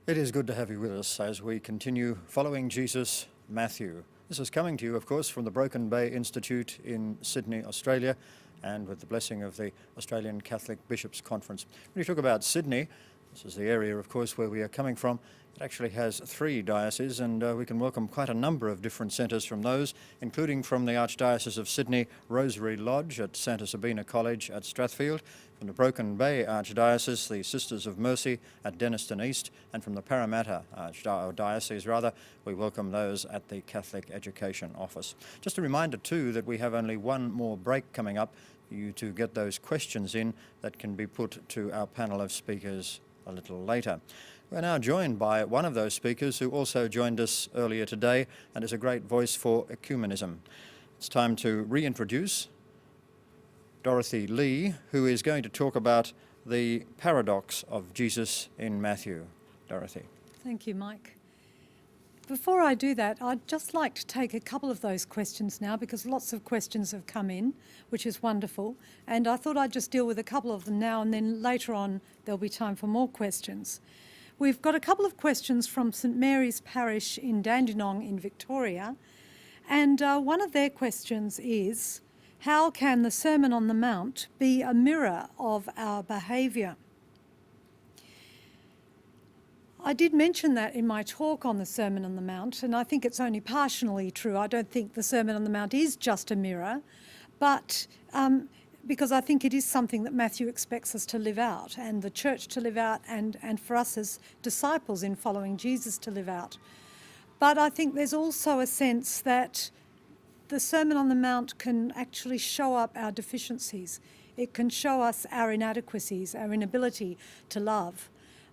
It is good to have you with us as we continue following Jesus, Matthew. This is coming to you, of course, from the Broken Bay Institute in Sydney, Australia, and with the blessing of the Australian Catholic Bishops' Conference. When you talk about Sydney, this is the area, of course, where we are coming from. It actually has 3 dioceses, and we can welcome quite a number of different centres from those, including from the Archdiocese of Sydney, Rosary Lodge at Santa Sabina College at Strathfield, from the Broken Bay Archdiocese, the Sisters of Mercy at Denniston East, and from the Parramatta Archdiocese, we welcome those at the Catholic Education Office. Just a reminder too that we have only one more break coming up for you to get those questions in that can be put to our panel of speakers a little later. We're now joined by one of those speakers who also joined us earlier today and is a great voice for ecumenism. It's time to reintroduce Dorothy Lee, who is going to talk about the paradox of Jesus in Matthew. Dorothy. Thank you, Mike. Before I do that, I'd just like to take a couple of those questions now because lots of questions have come in, which is wonderful. And I thought I'd just deal with a couple of them now, and then later on there'll be time for more questions. We've got a couple of questions from St Mary's Parish in Dandenong in Victoria. And one of their questions is, how can the Sermon on the Mount be a mirror of our behaviour? I did mention that in my talk on the Sermon on the Mount, and I think it's only partially true. I don't think the Sermon on the Mount is just a mirror, but because I think it is something that Matthew expects us to live out, and the church to live out, and for us as disciples in following Jesus to live out. But I think there's also a sense that the Sermon on the Mount can actually show up our deficiencies. It can show us our inadequacies, our inability to love.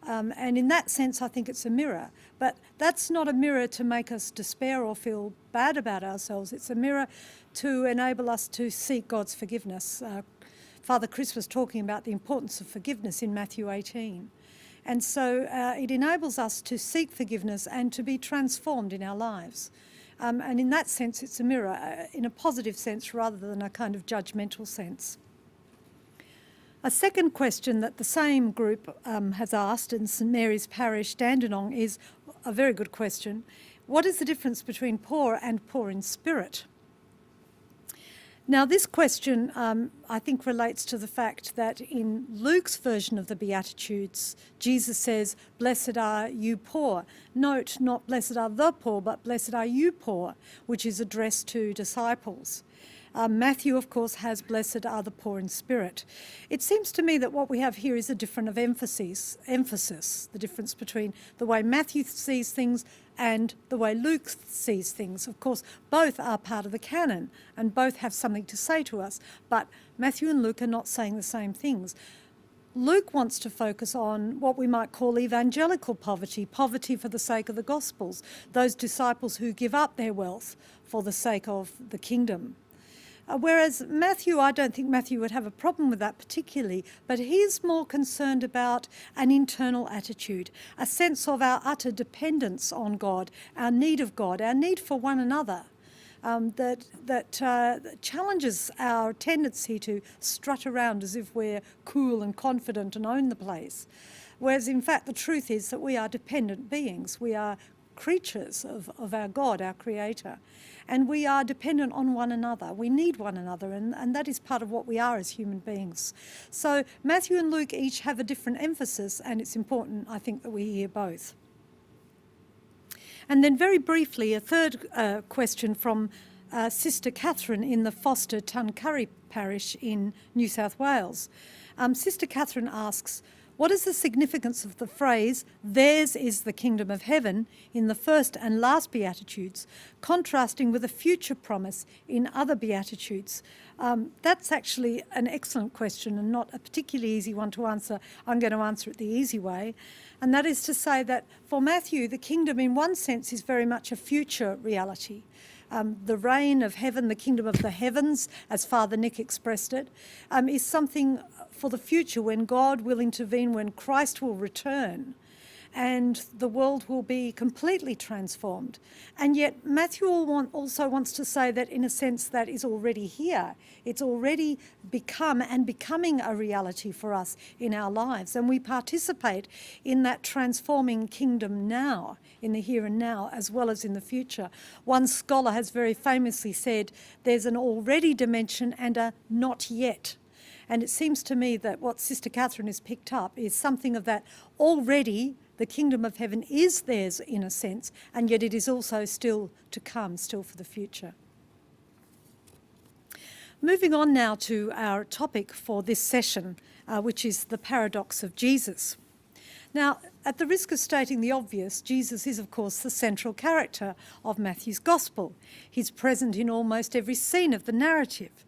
And in that sense, I think it's a mirror. But that's not a mirror to make us despair or feel bad about ourselves. It's a mirror to enable us to seek God's forgiveness. Father Chris was talking about the importance of forgiveness in Matthew 18. And so it enables us to seek forgiveness and to be transformed in our lives. And in that sense, it's a mirror, in a positive sense rather than a kind of judgmental sense. A second question that the same group has asked in St Mary's Parish, Dandenong, is a very good question. What is the difference between poor and poor in spirit? Now, this question, I think, relates to the fact that in Luke's version of the Beatitudes, Jesus says, "Blessed are you poor." Note, not blessed are the poor, but blessed are you poor, which is addressed to disciples. Matthew, of course, has blessed are the poor in spirit. It seems to me that what we have here is a different of emphasis, the difference between the way Matthew sees things and the way Luke sees things. Of course, both are part of the canon and both have something to say to us, but Matthew and Luke are not saying the same things. Luke wants to focus on what we might call evangelical poverty, poverty for the sake of the Gospels, those disciples who give up their wealth for the sake of the kingdom. Whereas Matthew, I don't think Matthew would have a problem with that particularly, but he's more concerned about an internal attitude, a sense of our utter dependence on God, our need of God, our need for one another, that challenges our tendency to strut around as if we're cool and confident and own the place. Whereas in fact the truth is that we are dependent beings. We are creatures of our God, our Creator. And we are dependent on one another. We need one another, and that is part of what we are as human beings. So Matthew and Luke each have a different emphasis, and it's important, I think, that we hear both. And then very briefly, a third question from Sister Catherine in the Foster Tuncurry Parish in New South Wales. Sister Catherine asks, what is the significance of the phrase, "Theirs is the kingdom of heaven," in the first and last Beatitudes, contrasting with a future promise in other Beatitudes? That's actually an excellent question and not a particularly easy one to answer. I'm going to answer it the easy way. And that is to say that for Matthew, the kingdom in one sense is very much a future reality. The reign of heaven, the kingdom of the heavens, as Father Nick expressed it, is something for the future when God will intervene, when Christ will return. and the world will be completely transformed. And yet Matthew also wants to say that in a sense that is already here. It's already becoming a reality for us in our lives, and we participate in that transforming kingdom now, in the here and now, as well as in the future. One scholar has very famously said there's an already dimension and a not yet. And it seems to me that what Sister Catherine has picked up is something of that already. The kingdom of heaven is theirs in a sense, and yet it is also still to come, still for the future. Moving on now to our topic for this session, which is the paradox of Jesus. Now, at the risk of stating the obvious, Jesus is, of course, the central character of Matthew's Gospel. He's present in almost every scene of the narrative.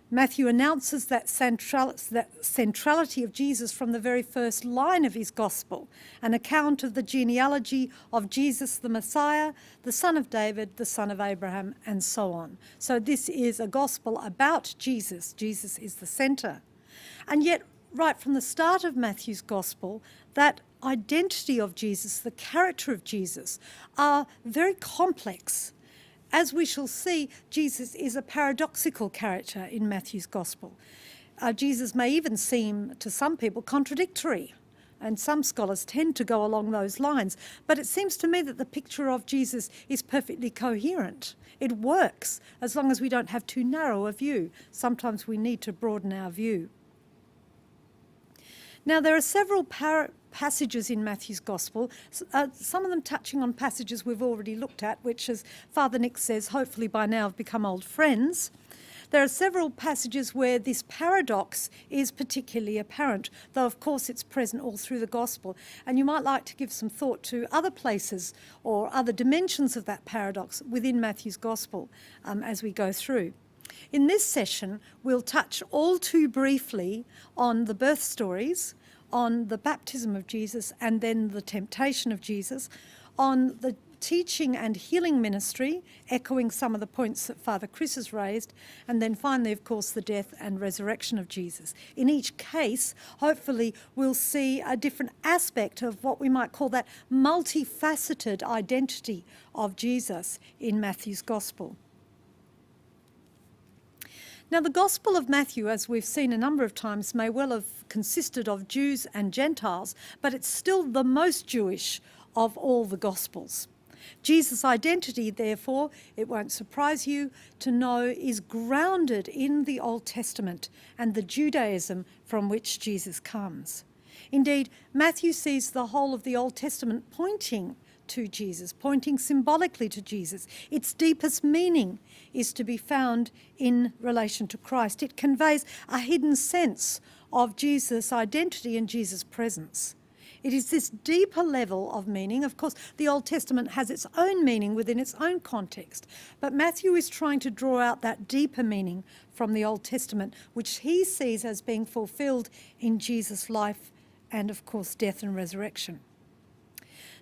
Matthew announces that centrality of Jesus from the very first line of his Gospel, an account of the genealogy of Jesus the Messiah, the son of David, the son of Abraham, and so on. So this is a Gospel about Jesus. Jesus is the centre. And yet, right from the start of Matthew's Gospel, that identity of Jesus, the character of Jesus, are very complex. As we shall see, Jesus is a paradoxical character in Matthew's Gospel. Jesus may even seem, to some people, contradictory, and some scholars tend to go along those lines. But it seems to me that the picture of Jesus is perfectly coherent. It works, as long as we don't have too narrow a view. Sometimes we need to broaden our view. Now, there are several passages in Matthew's Gospel, some of them touching on passages we've already looked at, which, as Father Nick says, hopefully by now have become old friends. There are several passages where this paradox is particularly apparent, though of course it's present all through the Gospel. And you might like to give some thought to other places or other dimensions of that paradox within Matthew's Gospel as we go through. In this session, we'll touch all too briefly on the birth stories, on the baptism of Jesus and then the temptation of Jesus, on the teaching and healing ministry, echoing some of the points that Father Chris has raised, and then finally, of course, the death and resurrection of Jesus. In each case, hopefully, we'll see a different aspect of what we might call that multifaceted identity of Jesus in Matthew's Gospel. Now, the Gospel of Matthew, as we've seen a number of times, may well have consisted of Jews and Gentiles, but it's still the most Jewish of all the Gospels. Jesus' identity, therefore, it won't surprise you to know, is grounded in the Old Testament and the Judaism from which Jesus comes. Indeed, Matthew sees the whole of the Old Testament pointing to Jesus, pointing symbolically to Jesus. Its deepest meaning is to be found in relation to Christ. It conveys a hidden sense of Jesus' identity and Jesus' presence. It is this deeper level of meaning. Of course, the Old Testament has its own meaning within its own context, but Matthew is trying to draw out that deeper meaning from the Old Testament, which he sees as being fulfilled in Jesus' life and, of course, death and resurrection.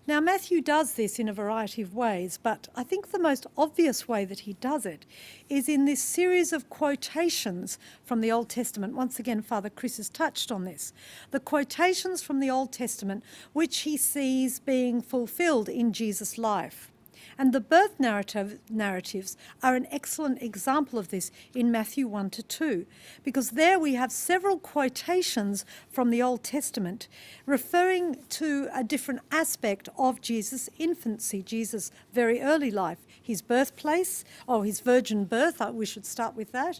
Now, Matthew does this in a variety of ways, but I think the most obvious way that he does it is in this series of quotations from the Old Testament. Once again, Father Chris has touched on this. The quotations from the Old Testament, which he sees being fulfilled in Jesus' life. And the birth narratives are an excellent example of this in Matthew 1 to 2, because there we have several quotations from the Old Testament referring to a different aspect of Jesus' infancy, Jesus' very early life, his birthplace, his virgin birth, we should start with that.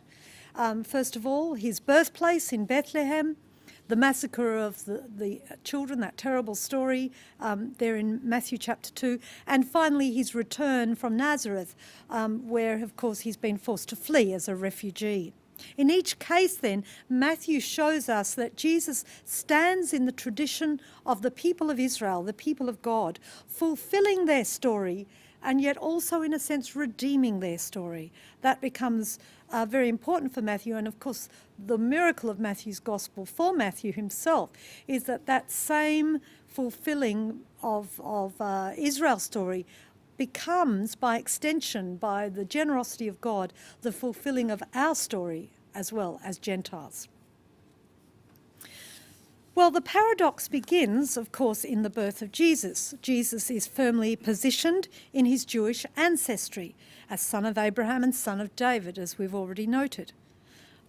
First of all, his birthplace in Bethlehem, the massacre of the children, that terrible story there in Matthew chapter 2, and finally his return from Nazareth, where, of course, he's been forced to flee as a refugee. In each case, then, Matthew shows us that Jesus stands in the tradition of the people of Israel, the people of God, fulfilling their story and yet also, in a sense, redeeming their story. That becomes very important for Matthew, and of course the miracle of Matthew's Gospel for Matthew himself is that same fulfilling of Israel's story becomes, by extension, by the generosity of God, the fulfilling of our story as well as Gentiles. Well, the paradox begins, of course, in the birth of Jesus. Jesus is firmly positioned in his Jewish ancestry as son of Abraham and son of David, as we've already noted.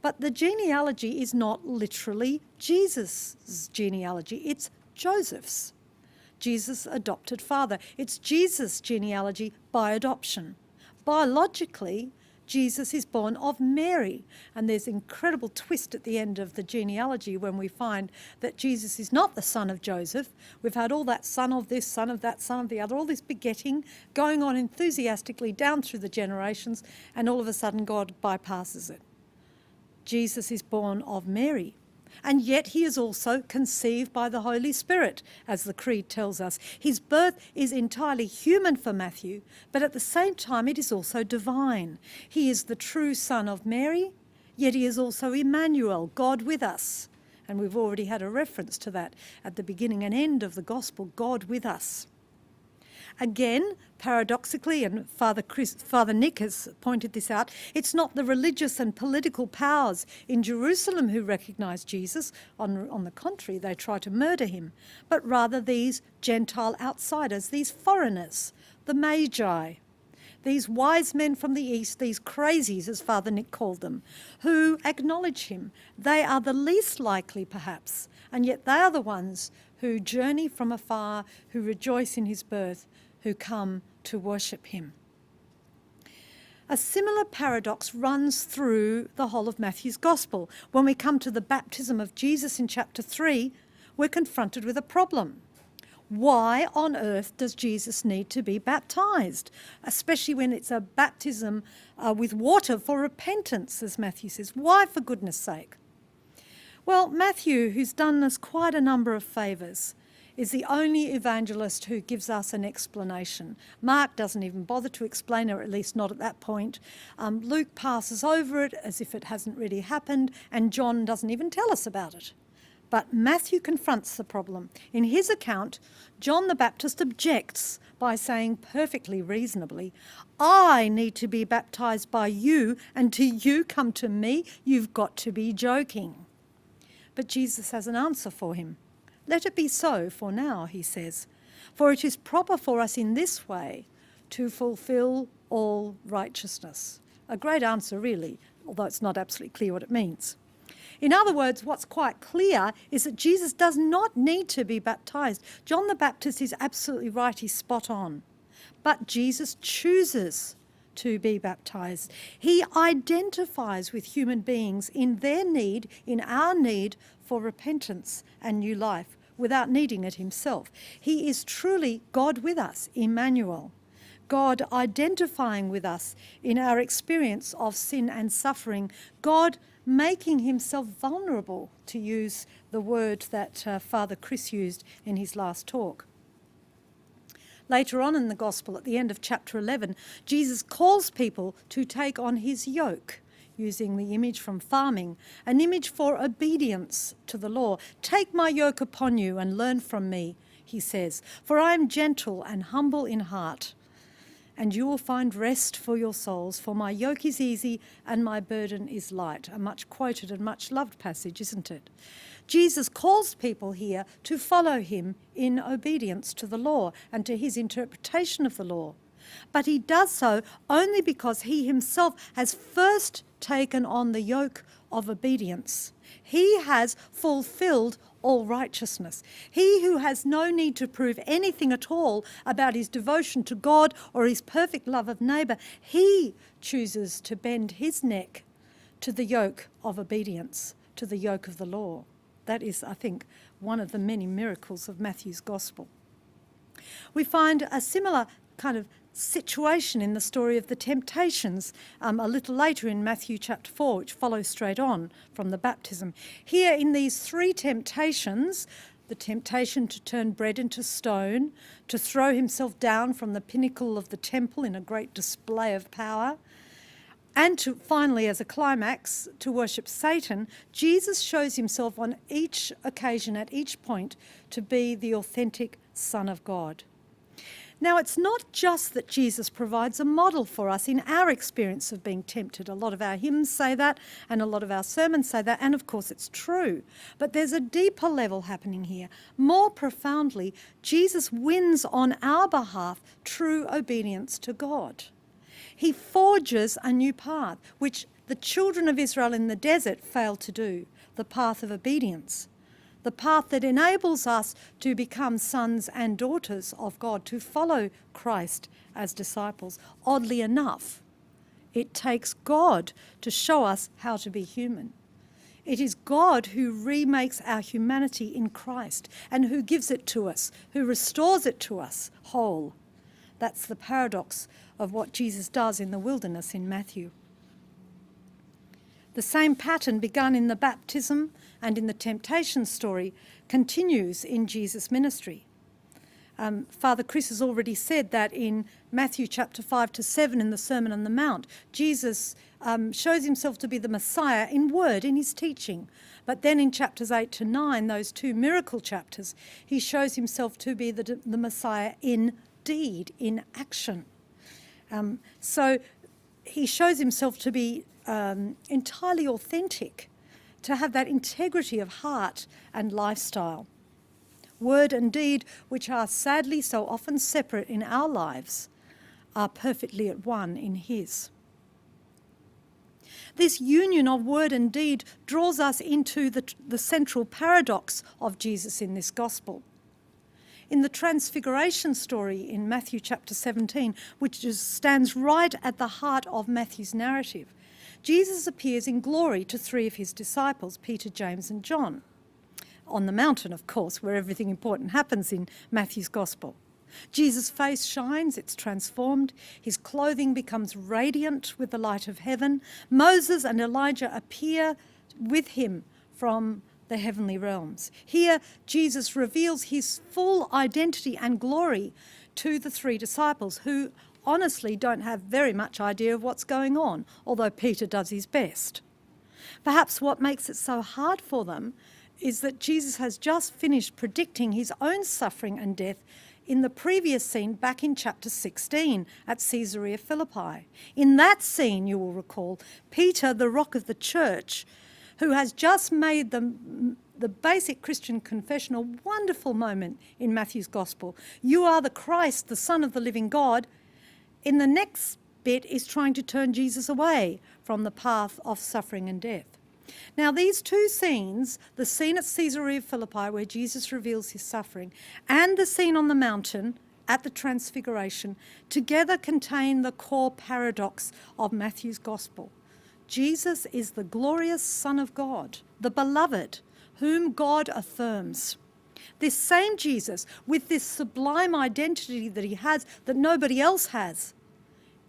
But the genealogy is not literally Jesus' genealogy, it's Joseph's, Jesus' adopted father. It's Jesus' genealogy by adoption. Biologically, Jesus is born of Mary, and there's an incredible twist at the end of the genealogy when we find that Jesus is not the son of Joseph. We've had all that son of this, son of that, son of the other, all this begetting going on enthusiastically down through the generations, and all of a sudden God bypasses it. Jesus is born of Mary, and yet he is also conceived by the Holy Spirit, as the Creed tells us. His birth is entirely human for Matthew, but at the same time it is also divine. He is the true son of Mary, yet he is also Emmanuel, God with us. And we've already had a reference to that at the beginning and end of the Gospel, God with us. Again, paradoxically, and Father Nick has pointed this out, it's not the religious and political powers in Jerusalem who recognise Jesus. On the contrary, they try to murder him, but rather these Gentile outsiders, these foreigners, the Magi, these wise men from the east, these crazies, as Father Nick called them, who acknowledge him. They are the least likely, perhaps, and yet they are the ones who journey from afar, who rejoice in his birth, who come to worship him. A similar paradox runs through the whole of Matthew's Gospel. When we come to the baptism of Jesus in chapter 3, we're confronted with a problem. Why on earth does Jesus need to be baptised? Especially when it's a baptism with water for repentance, as Matthew says. Why, for goodness sake? Well, Matthew, who's done us quite a number of favours, is the only evangelist who gives us an explanation. Mark doesn't even bother to explain it, or at least not at that point. Luke passes over it as if it hasn't really happened, and John doesn't even tell us about it. But Matthew confronts the problem. In his account, John the Baptist objects by saying perfectly reasonably, I need to be baptised by you, and do you come to me? You've got to be joking. But Jesus has an answer for him. Let it be so for now, he says, for it is proper for us in this way to fulfil all righteousness. A great answer, really, although it's not absolutely clear what it means. In other words, what's quite clear is that Jesus does not need to be baptised. John the Baptist is absolutely right, he's spot on. But Jesus chooses to be baptised. He identifies with human beings in their need, in our need for repentance and new life, without needing it himself. He is truly God with us, Emmanuel. God identifying with us in our experience of sin and suffering. God making himself vulnerable, to use the word that Father Chris used in his last talk. Later on in the Gospel, at the end of chapter 11, Jesus calls people to take on his yoke, using the image from farming, an image for obedience to the law. Take my yoke upon you and learn from me, he says, for I am gentle and humble in heart, and you will find rest for your souls, for my yoke is easy and my burden is light. A much quoted and much loved passage, isn't it? Jesus calls people here to follow him in obedience to the law and to his interpretation of the law. But he does so only because he himself has first taken on the yoke of obedience. He has fulfilled all righteousness. He who has no need to prove anything at all about his devotion to God or his perfect love of neighbour, he chooses to bend his neck to the yoke of obedience, to the yoke of the law. That is, I think, one of the many miracles of Matthew's Gospel. We find a similar kind of situation in the story of the temptations a little later in Matthew chapter 4, which follows straight on from the baptism. Here in these three temptations, the temptation to turn bread into stone, to throw himself down from the pinnacle of the temple in a great display of power, and to finally, as a climax, to worship Satan, Jesus shows himself on each occasion, at each point, to be the authentic Son of God. Now, it's not just that Jesus provides a model for us in our experience of being tempted. A lot of our hymns say that, and a lot of our sermons say that, and of course it's true. But there's a deeper level happening here. More profoundly, Jesus wins on our behalf true obedience to God. He forges a new path, which the children of Israel in the desert failed to do, the path of obedience. The path that enables us to become sons and daughters of God, to follow Christ as disciples. Oddly enough, it takes God to show us how to be human. It is God who remakes our humanity in Christ and who gives it to us, who restores it to us whole. That's the paradox of what Jesus does in the wilderness in Matthew. The same pattern begun in the baptism and in the temptation story continues in Jesus' ministry. Father Chris has already said that in Matthew chapter 5 to 7 in the Sermon on the Mount, Jesus shows himself to be the Messiah in word, in his teaching. But then in chapters 8 to 9, those two miracle chapters, he shows himself to be the Messiah in deed, in action. So he shows himself to be entirely authentic, to have that integrity of heart and lifestyle. Word and deed, which are sadly so often separate in our lives, are perfectly at one in his. This union of word and deed draws us into the central paradox of Jesus in this gospel. In the Transfiguration story in Matthew chapter 17, which stands right at the heart of Matthew's narrative, Jesus appears in glory to three of his disciples, Peter, James and John, on the mountain, of course, where everything important happens in Matthew's gospel. Jesus' face shines, it's transformed. His clothing becomes radiant with the light of heaven. Moses and Elijah appear with him from the heavenly realms. Here, Jesus reveals his full identity and glory to the three disciples, who honestly don't have very much idea of what's going on, although Peter does his best. Perhaps what makes it so hard for them is that Jesus has just finished predicting his own suffering and death in the previous scene back in chapter 16 at Caesarea Philippi. In that scene, you will recall, Peter, the rock of the church, who has just made the basic Christian confession, a wonderful moment in Matthew's gospel. You are the Christ, the Son of the living God. In the next bit is trying to turn Jesus away from the path of suffering and death. Now, these two scenes, the scene at Caesarea Philippi where Jesus reveals his suffering and the scene on the mountain at the Transfiguration, together contain the core paradox of Matthew's gospel. Jesus is the glorious Son of God, the beloved, whom God affirms. This same Jesus, with this sublime identity that he has that nobody else has,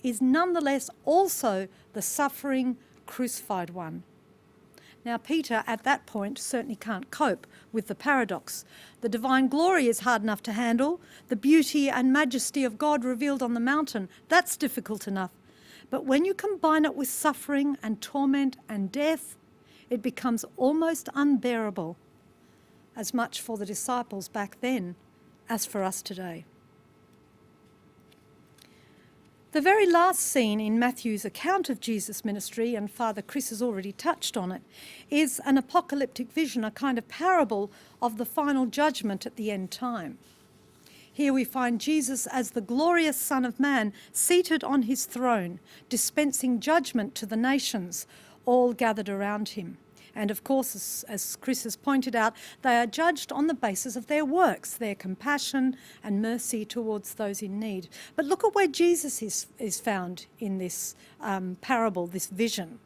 is nonetheless also the suffering, crucified one. Now, Peter, at that point, certainly can't cope with the paradox. The divine glory is hard enough to handle. The beauty and majesty of God revealed on the mountain, that's difficult enough. But when you combine it with suffering and torment and death, it becomes almost unbearable, as much for the disciples back then as for us today. The very last scene in Matthew's account of Jesus' ministry, and Father Chris has already touched on it, is an apocalyptic vision, a kind of parable of the final judgment at the end time. Here we find Jesus as the glorious Son of Man, seated on his throne, dispensing judgment to the nations, all gathered around him. And of course, as Chris has pointed out, they are judged on the basis of their works, their compassion and mercy towards those in need. But look at where Jesus is found in this parable, this vision.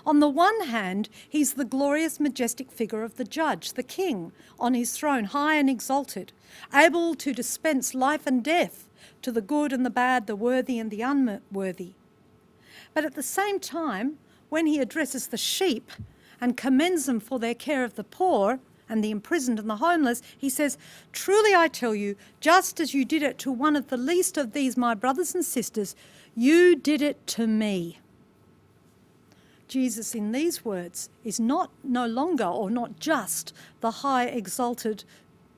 On the one hand, he's the glorious, majestic figure of the judge, the king, on his throne, high and exalted, able to dispense life and death to the good and the bad, the worthy and the unworthy. But at the same time, when he addresses the sheep and commends them for their care of the poor and the imprisoned and the homeless, he says, "Truly I tell you, just as you did it to one of the least of these my brothers and sisters, you did it to me." Jesus in these words is no longer or not just the high exalted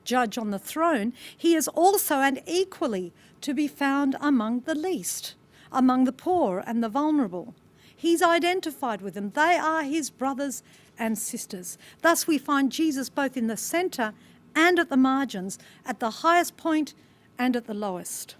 judge on the throne, he is also and equally to be found among the least, among the poor and the vulnerable. He's identified with them. They are his brothers and sisters. Thus we find Jesus both in the centre and at the margins, at the highest point and at the lowest.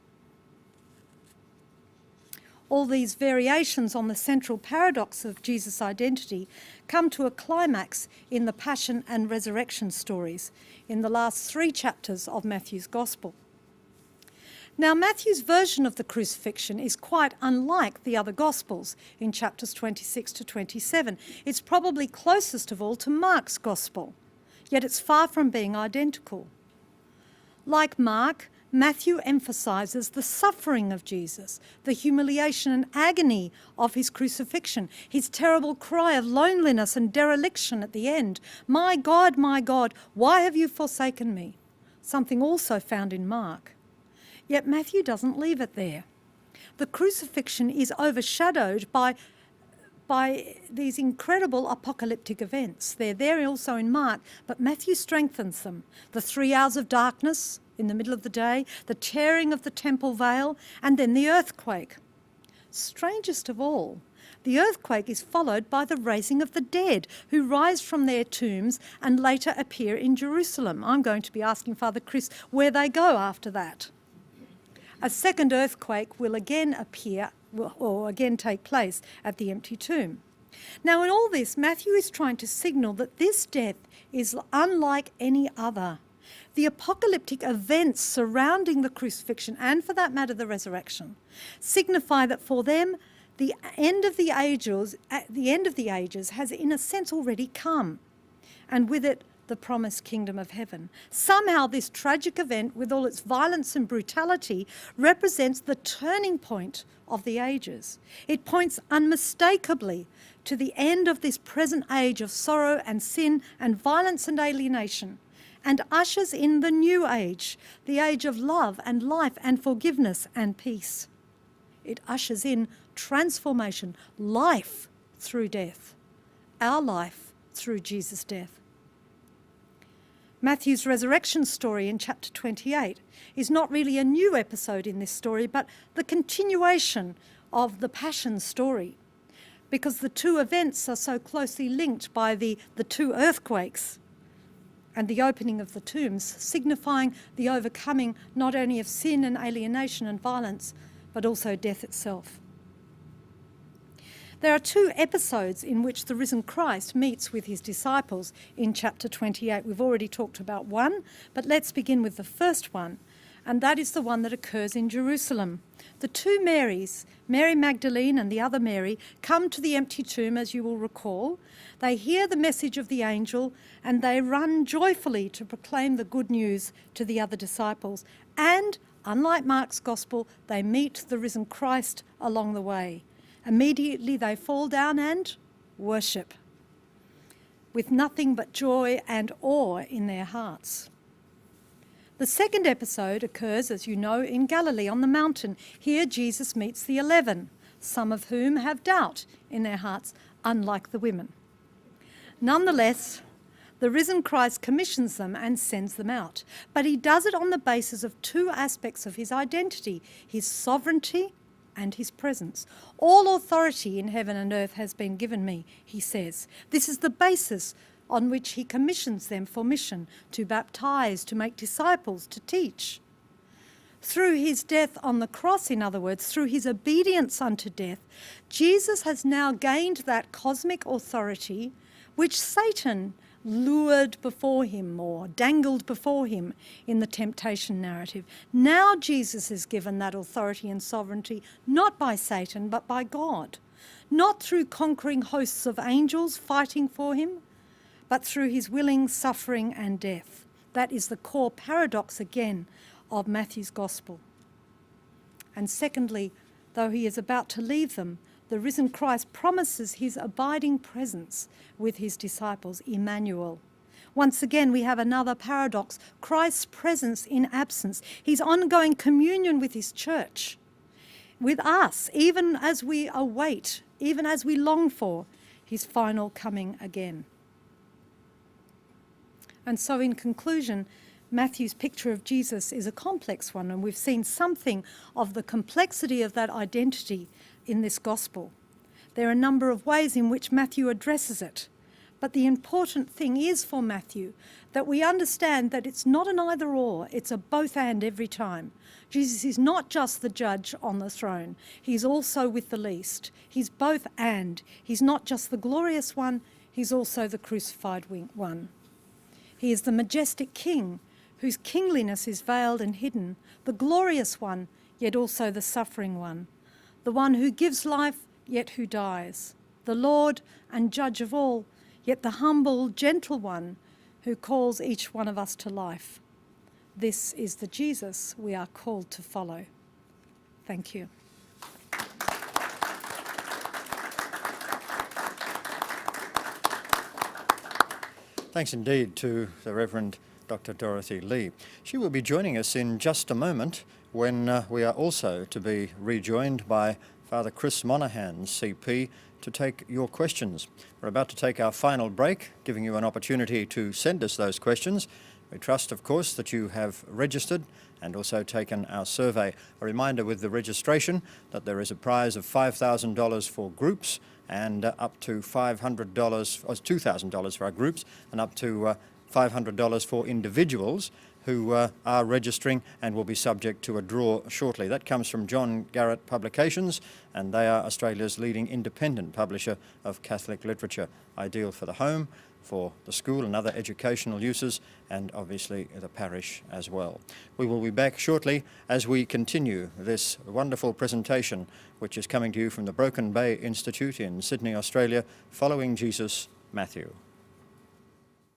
All these variations on the central paradox of Jesus' identity come to a climax in the Passion and Resurrection stories in the last 3 chapters of Matthew's Gospel. Now, Matthew's version of the crucifixion is quite unlike the other Gospels in chapters 26 to 27. It's probably closest of all to Mark's Gospel, yet it's far from being identical. Like Mark, Matthew emphasises the suffering of Jesus, the humiliation and agony of his crucifixion, his terrible cry of loneliness and dereliction at the end. My God, why have you forsaken me? Something also found in Mark. Yet Matthew doesn't leave it there. The crucifixion is overshadowed by these incredible apocalyptic events. They're there also in Mark, but Matthew strengthens them. The 3 hours of darkness in the middle of the day, the tearing of the temple veil, and then the earthquake. Strangest of all, the earthquake is followed by the raising of the dead, who rise from their tombs and later appear in Jerusalem. I'm going to be asking Father Chris where they go after that. A second earthquake will again appear, or again take place at the empty tomb. Now, in all this, Matthew is trying to signal that this death is unlike any other. The apocalyptic events surrounding the crucifixion, and for that matter the resurrection, signify that for them the end of the ages has in a sense already come, and with it the promised kingdom of heaven. Somehow this tragic event, with all its violence and brutality, represents the turning point of the ages. It points unmistakably to the end of this present age of sorrow and sin and violence and alienation, and ushers in the new age, the age of love and life and forgiveness and peace. It ushers in transformation, life through death, our life through Jesus' death. Matthew's resurrection story in chapter 28 is not really a new episode in this story, but the continuation of the Passion story, because the 2 events are so closely linked by the 2 earthquakes and the opening of the tombs, signifying the overcoming not only of sin and alienation and violence, but also death itself. There are 2 episodes in which the risen Christ meets with his disciples in chapter 28. We've already talked about one, but let's begin with the first one, and that is the one that occurs in Jerusalem. The 2 Marys, Mary Magdalene and the other Mary, come to the empty tomb, as you will recall. They hear the message of the angel and they run joyfully to proclaim the good news to the other disciples. And, unlike Mark's Gospel, they meet the risen Christ along the way. Immediately they fall down and worship, with nothing but joy and awe in their hearts. The second episode occurs, as you know, in Galilee on the mountain. Here Jesus meets the 11, some of whom have doubt in their hearts, unlike the women. Nonetheless, the risen Christ commissions them and sends them out, but he does it on the basis of 2 aspects of his identity, his sovereignty and his presence. All authority in heaven and earth has been given me, he says. This is the basis on which he commissions them for mission, to baptise, to make disciples, to teach. Through his death on the cross, in other words, through his obedience unto death, Jesus has now gained that cosmic authority which Satan lured before him or dangled before him in the temptation narrative. Now Jesus is given that authority and sovereignty, not by Satan, but by God, not through conquering hosts of angels fighting for him, but through his willing suffering and death. That is the core paradox again of Matthew's Gospel. And secondly, though he is about to leave them, the risen Christ promises his abiding presence with his disciples, Emmanuel. Once again, we have another paradox, Christ's presence in absence, his ongoing communion with his church, with us, even as we await, even as we long for his final coming again. And so in conclusion, Matthew's picture of Jesus is a complex one, and we've seen something of the complexity of that identity in this gospel. There are a number of ways in which Matthew addresses it, but the important thing is for Matthew that we understand that it's not an either-or, it's a both-and every time. Jesus is not just the judge on the throne, he's also with the least. He's both and. He's not just the glorious one, he's also the crucified one. He is the majestic king, whose kingliness is veiled and hidden, the glorious one, yet also the suffering one, the one who gives life, yet who dies, the Lord and judge of all, yet the humble, gentle one who calls each one of us to life. This is the Jesus we are called to follow. Thank you. Thanks indeed to the Reverend Dr. Dorothy Lee. She will be joining us in just a moment when we are also to be rejoined by Father Chris Monaghan, CP, to take your questions. We're about to take our final break, giving you an opportunity to send us those questions. We trust, of course, that you have registered and also taken our survey. A reminder with the registration that there is a prize of $5,000 for groups and up to $500, or $2,000 for our groups, and up to $500 for individuals who are registering and will be subject to a draw shortly. That comes from John Garrett Publications, and they are Australia's leading independent publisher of Catholic literature, ideal for the home, for the school and other educational uses, and obviously the parish as well. We will be back shortly as we continue this wonderful presentation, which is coming to you from the Broken Bay Institute in Sydney, Australia, following Jesus, Matthew.